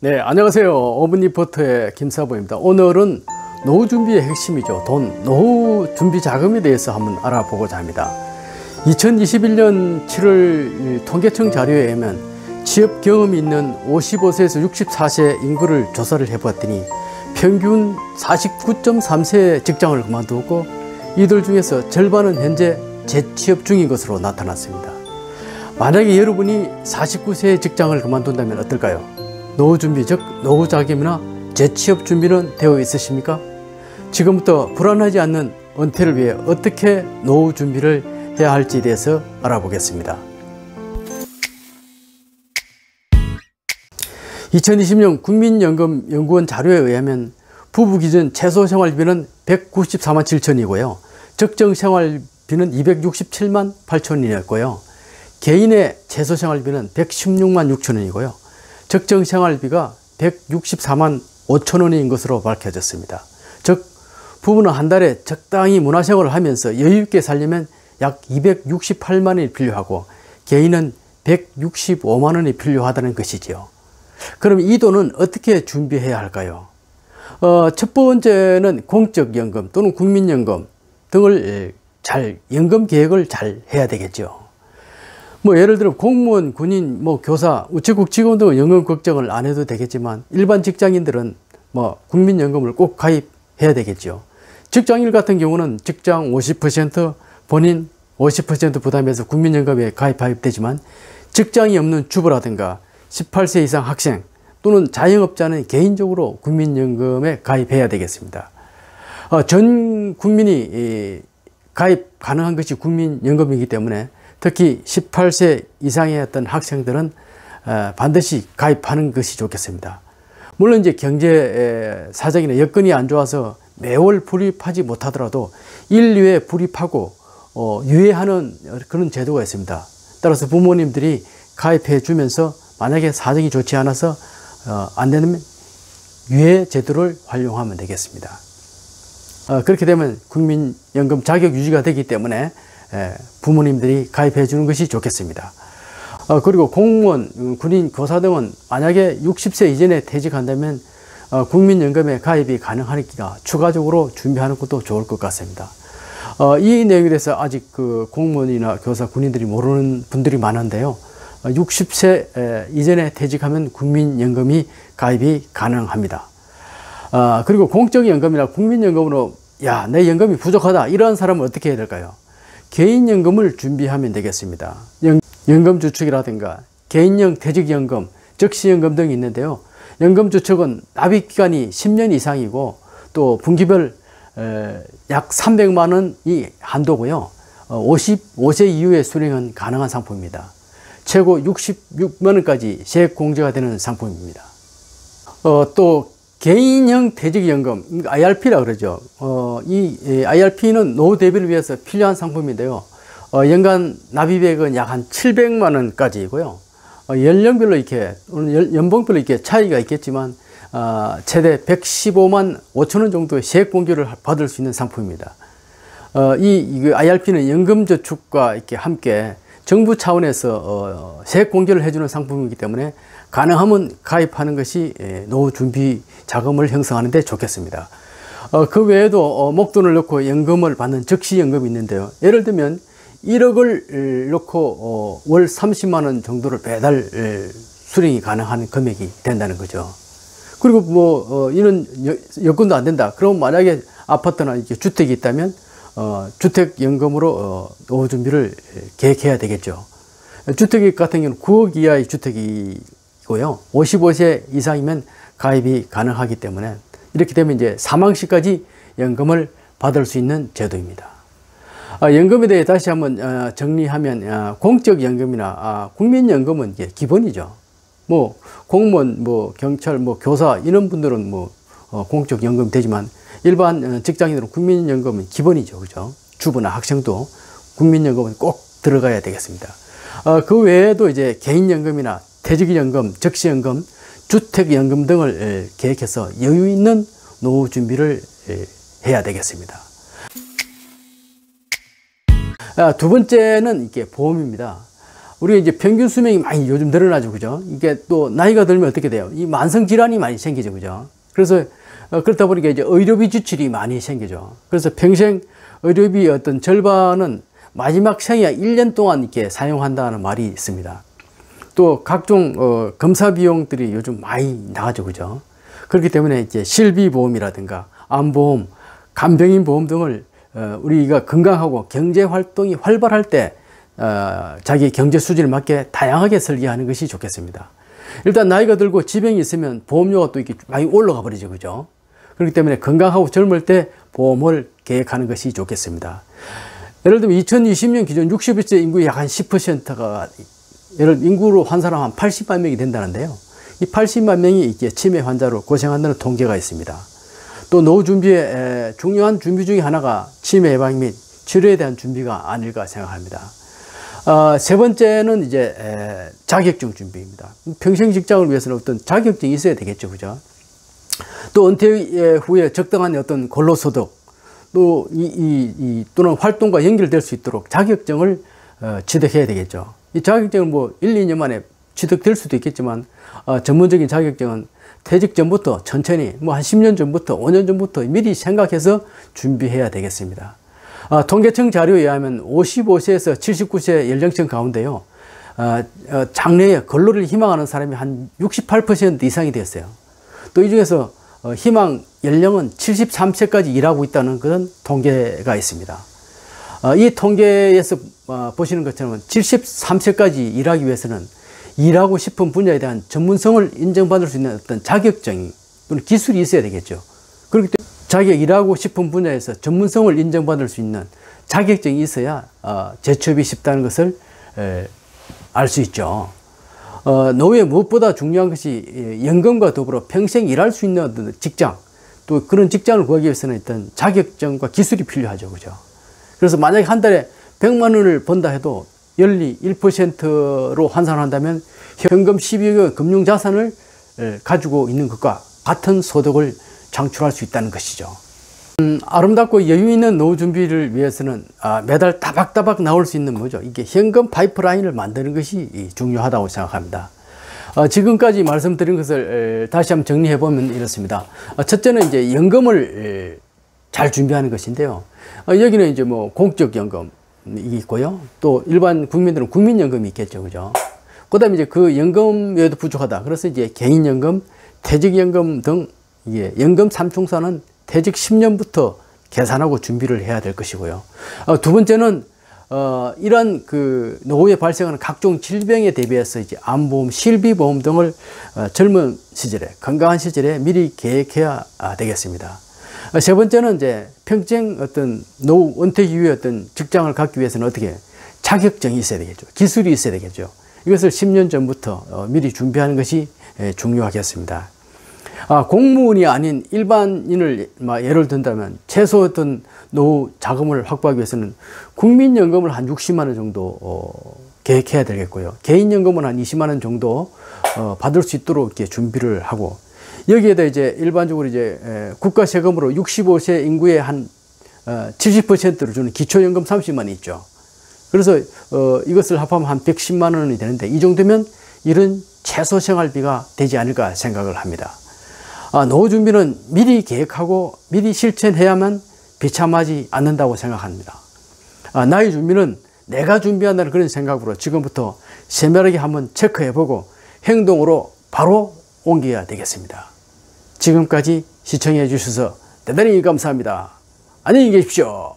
네, 안녕하세요. 어문리포터의 김사부입니다. 오늘은 노후 준비의 핵심이죠. 노후 준비 자금에 대해서 한번 알아보고자 합니다. 2021년 7월 통계청 자료에 의하면 취업 경험이 있는 55세에서 64세 인구를 조사를 해봤더니 평균 49.3세의 직장을 그만두고 이들 중에서 절반은 현재 재취업 중인 것으로 나타났습니다. 만약에 여러분이 49세의 직장을 그만둔다면 어떨까요? 노후 준비, 즉 노후 자금이나 재취업 준비는 되어 있으십니까? 지금부터 불안하지 않는 은퇴를 위해 어떻게 노후 준비를 해야 할지에 대해서 알아보겠습니다. 2020년 국민연금연구원 자료에 의하면 부부 기준 최소 생활비는 194만 7천이고요. 적정 생활비는 267만 8천이었고요. 개인의 최소 생활비는 116만 6천원이고요. 적정 생활비가 164만 5천원인 것으로 밝혀졌습니다. 즉 부부는 한 달에 적당히 문화생활을 하면서 여유있게 살려면 약 268만 원이 필요하고 개인은 165만 원이 필요하다는 것이지요. 그럼 이 돈은 어떻게 준비해야 할까요? 첫 번째는 공적연금 또는 국민연금 등을 연금 계획을 잘 해야 되겠죠. 예를 들어 공무원, 군인, 교사, 우체국 직원 등은 연금 걱정을 안 해도 되겠지만 일반 직장인들은 국민연금을 꼭 가입해야 되겠죠. 직장인 같은 경우는 직장 50%, 본인 50% 부담해서 국민연금에 가입하게 되지만 직장이 없는 주부라든가 18세 이상 학생 또는 자영업자는 개인적으로 국민연금에 가입해야 되겠습니다. 전 국민이 가입 가능한 것이 국민연금이기 때문에 특히 18세 이상의 어떤 학생들은 반드시 가입하는 것이 좋겠습니다. 물론 이제 경제 사정이나 여건이 안 좋아서 매월 불입하지 못하더라도 1, 2회 불입하고 유예하는 그런 제도가 있습니다. 따라서 부모님들이 가입해 주면서 만약에 사정이 좋지 않아서 안 되면 유예 제도를 활용하면 되겠습니다. 그렇게 되면 국민연금 자격 유지가 되기 때문에 부모님들이 가입해 주는 것이 좋겠습니다. 그리고 공무원, 군인, 교사 등은 만약에 60세 이전에 퇴직한다면 국민연금에 가입이 가능하니까 추가적으로 준비하는 것도 좋을 것 같습니다. 이 내용에 대해서 아직 공무원이나 교사, 군인들이 모르는 분들이 많은데요. 60세 이전에 퇴직하면 국민연금이 가입이 가능합니다. 그리고 공적연금이나 국민연금으로 내 연금이 부족하다 이런 사람은 어떻게 해야 될까요? 개인연금을 준비하면 되겠습니다. 연금저축이라든가 개인형 퇴직연금, 적시연금 등이 있는데요. 연금저축은 납입기간이 10년 이상이고 또 분기별 약 300만 원이 한도고요. 55세 이후에 수령은 가능한 상품입니다. 최고 66만 원까지 세액공제가 되는 상품입니다. 또 개인형 퇴직연금, IRP라고 그러죠. 이 IRP는 노후 대비를 위해서 필요한 상품인데요. 연간 납입액은 약 한 700만 원까지이고요. 연령별로 연봉별로 차이가 있겠지만, 최대 115만 5천 원 정도의 세액공제를 받을 수 있는 상품입니다. 이 IRP는 연금저축과 함께 정부 차원에서 세액공제를 해주는 상품이기 때문에 가능하면 가입하는 것이 노후 준비 자금을 형성하는 데 좋겠습니다. 그 외에도 목돈을 넣고 연금을 받는 적시연금이 있는데요. 예를 들면 1억을 넣고 월 30만 원 정도를 매달 수령이 가능한 금액이 된다는 거죠. 그리고 이런 여건도 안 된다. 그럼 만약에 아파트나 주택이 있다면 주택연금으로 노후 준비를 계획해야 되겠죠. 주택 같은 경우는 9억 이하의 주택이고요. 55세 이상이면 가입이 가능하기 때문에 이렇게 되면 이제 사망 시까지 연금을 받을 수 있는 제도입니다. 연금에 대해 다시 한번 정리하면 공적연금이나 국민연금은 이게 기본이죠. 공무원, 경찰, 교사 이런 분들은 공적연금이 되지만 일반 직장인들은 국민연금은 기본이죠. 그죠? 주부나 학생도 국민연금은 꼭 들어가야 되겠습니다. 그 외에도 이제 개인연금이나 퇴직연금, 적시연금, 주택연금 등을 계획해서 여유 있는 노후 준비를 해야 되겠습니다. 두 번째는 이게 보험입니다. 우리가 이제 평균 수명이 많이 요즘 늘어나죠. 그죠? 이게 또 나이가 들면 어떻게 돼요? 이 만성 질환이 많이 생기죠. 그죠? 그래서 그렇다 보니까 이제 의료비 지출이 많이 생기죠. 그래서 평생 의료비 어떤 절반은 마지막 생애 1년 동안 이렇게 사용한다는 말이 있습니다. 또 각종 검사 비용들이 요즘 많이 나가죠. 그죠? 그렇기 때문에 이제 실비보험이라든가 암보험, 간병인 보험 등을 우리가 건강하고 경제 활동이 활발할 때 자기 경제 수준에 맞게 다양하게 설계하는 것이 좋겠습니다. 일단 나이가 들고 지병이 있으면 보험료가 또 이렇게 많이 올라가 버리죠. 그죠? 그렇기 때문에 건강하고 젊을 때 보험을 계획하는 것이 좋겠습니다. 예를 들면 2020년 기준 60세 인구의 약 한 10%가 인구로 환산하면 한 80만 명이 된다는데요. 이 80만 명이 이제 치매 환자로 고생한다는 통계가 있습니다. 또 노후 준비의 중요한 준비 중에 하나가 치매 예방 및 치료에 대한 준비가 아닐까 생각합니다. 세 번째는 이제 자격증 준비입니다. 평생 직장을 위해서는 어떤 자격증이 있어야 되겠죠. 그죠? 또 은퇴 후에 적당한 어떤 근로소득 또 또는 활동과 연결될 수 있도록 자격증을 취득해야 되겠죠. 이 자격증은 뭐 1, 2년 만에 취득될 수도 있겠지만 전문적인 자격증은 퇴직 전부터 천천히 뭐 한 10년 전부터 5년 전부터 미리 생각해서 준비해야 되겠습니다. 통계청 자료에 의하면 55세에서 79세 연령층 가운데요. 장래에 근로를 희망하는 사람이 한 68% 이상이 됐어요. 또 이 중에서 희망 연령은 73세까지 일하고 있다는 그런 통계가 있습니다. 이 통계에서 보시는 것처럼 73세까지 일하기 위해서는 일하고 싶은 분야에 대한 전문성을 인정받을 수 있는 어떤 자격증이 또는 기술이 있어야 되겠죠. 그렇기 때문에 자기가 일하고 싶은 분야에서 전문성을 인정받을 수 있는 자격증이 있어야 재취업이 쉽다는 것을 알 수 있죠. 노후에 무엇보다 중요한 것이 연금과 더불어 평생 일할 수 있는 어떤 직장, 또 그런 직장을 구하기 위해서는 일단 자격증과 기술이 필요하죠. 그죠? 그래서 만약에 한 달에 100만 원을 번다 해도 연리 1%로 환산한다면 현금 12억 원 금융자산을 가지고 있는 것과 같은 소득을 창출할 수 있다는 것이죠. 아름답고 여유 있는 노후 준비를 위해서는 매달 따박따박 나올 수 있는 뭐죠? 이게 현금 파이프라인을 만드는 것이 중요하다고 생각합니다. 지금까지 말씀드린 것을 다시 한번 정리해 보면 이렇습니다. 첫째는 이제 연금을 잘 준비하는 것인데요. 여기는 이제 뭐 공적 연금이 있고요. 또 일반 국민들은 국민연금이 있겠죠. 그죠? 그 다음에 이제 그 연금 외에도 부족하다. 그래서 이제 개인연금, 퇴직연금 등 이게 연금 삼총사는 퇴직 10년부터 계산하고 준비를 해야 될 것이고요. 두 번째는 이러한 그 노후에 발생하는 각종 질병에 대비해서 이제 암보험, 실비보험 등을 젊은 시절에 건강한 시절에 미리 계획해야 되겠습니다. 세 번째는 이제 평생 어떤 노후 은퇴 이후에 어떤 직장을 갖기 위해서는 어떻게 자격증이 있어야 되겠죠. 기술이 있어야 되겠죠. 이것을 10년 전부터 미리 준비하는 것이 중요하겠습니다. 공무원이 아닌 일반인을 예를 든다면 최소 어떤 노후 자금을 확보하기 위해서는 국민연금을 한 60만 원 정도 계획해야 되겠고요. 개인연금은 한 20만 원 정도 받을 수 있도록 이렇게 준비를 하고, 여기에다 이제 일반적으로 이제 국가 세금으로 65세 인구의 한 70%를 주는 기초연금 30만 원 있죠. 그래서 이것을 합하면 한 110만 원이 되는데, 이 정도면 이런 최소 생활비가 되지 않을까 생각을 합니다. 노후 준비는 미리 계획하고 미리 실천해야만 비참하지 않는다고 생각합니다. 나의 준비는 내가 준비한다는 그런 생각으로 지금부터 세밀하게 한번 체크해보고 행동으로 바로 옮겨야 되겠습니다. 지금까지 시청해 주셔서 대단히 감사합니다. 안녕히 계십시오.